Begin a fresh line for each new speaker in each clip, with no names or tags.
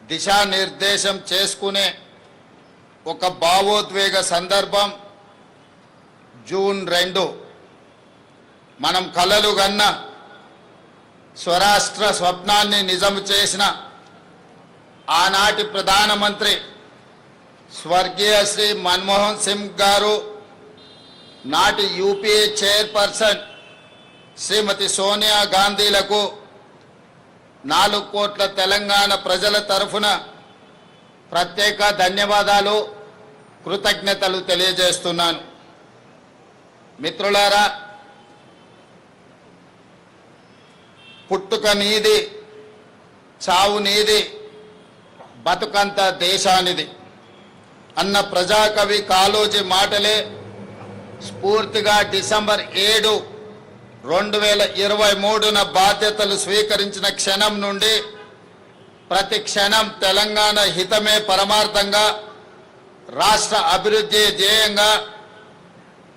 దిశానిర్దేశం చేసుకునే ఒక భావోద్వేగ సందర్భం జూన్ 2 మనం కలలు గన్న స్వరాష్ట్ర స్వప్నాన్ని నిజం చేసిన ఆనాటి ప్రధానమంత్రి స్వర్గీయ శ్రీ మన్మోహన్ సింగ్ గారు, నాటి యూపీఏ చైర్పర్సన్ శ్రీమతి సోనియా గాంధీలకు 4 కోట్ల తెలంగాణ ప్రజల తరఫున ప్రత్యేక ధన్యవాదాలు, కృతజ్ఞతలు తెలియజేస్తున్నాను. మిత్రులారా, పుట్టుక నీది, చావు నీది, బతుకంత దేశానిది అన్న ప్రజాకవి కాళోజీ మాటలే స్ఫూర్తిగా డిసెంబర్ 7, 2023న బాధ్యతలు స్వీకరించిన క్షణం నుండి ప్రతి క్షణం తెలంగాణ హితమే పరమార్థంగా, రాష్ట్ర అభివృద్ధి ధ్యేయంగా,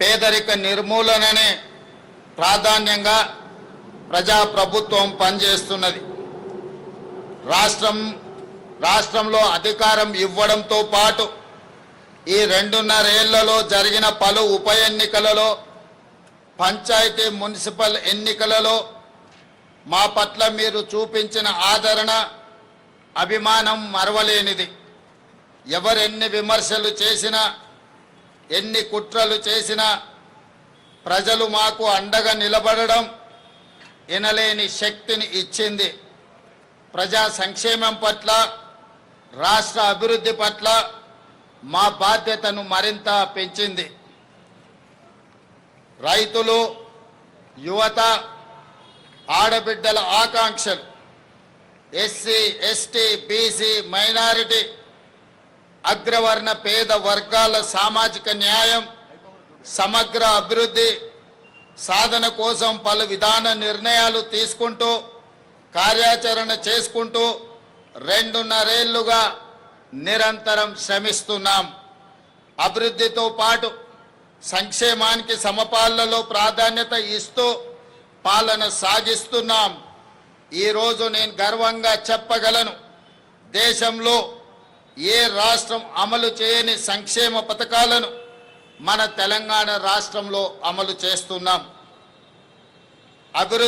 పేదరిక నిర్మూలననే ప్రాధాన్యంగా ప్రజాప్రభుత్వం పనిచేస్తున్నది. రాష్ట్రంలో అధికారం ఇవ్వడంతో పాటు ఈ 2.5 ఏళ్లలో జరిగిన పలు ఉప ఎన్నికలలో, పంచాయతీ మున్సిపల్ ఎన్నికలలో మా పట్ల మీరు చూపించిన ఆదరణ, అభిమానం మరవలేనిది. ఎవరెన్ని విమర్శలు చేసినా, ఎన్ని కుట్రలు చేసినా ప్రజలు మాకు అండగా నిలబడడం ఎనలేని శక్తిని ఇచ్చింది. ప్రజా సంక్షేమం పట్ల, రాష్ట్ర అభివృద్ధి పట్ల మా బాధ్యతను మరింత పెంచింది. రైతులు, యువత, ఆడబిడ్డల ఆకాంక్షలు, ఎస్సీ, ఎస్టీ, బీసీ, మైనారిటీ, అగ్రవర్ణ పేద వర్గాల సామాజిక న్యాయం, సమగ్ర అభివృద్ధి సాధన కోసం పలు విధాన నిర్ణయాలు తీసుకుంటూ, కార్యాచరణ చేసుకుంటూ 2.5 ఏళ్లుగా నిరంతరం శ్రమిస్తున్నాం. అభివృద్ధితో పాటు సంక్షేమానికి సమపాలలో ప్రాధాన్యత ఇస్తూ పాలన సాగిస్తున్నాం. ఈరోజు నేను గర్వంగా చెప్పగలను, దేశంలో ఏ రాష్ట్రం అమలు చేయని సంక్షేమ పథకాలను మన తెలంగాణ రాష్ట్రంలో అమలు చేస్తున్నాం. అభివృద్ధి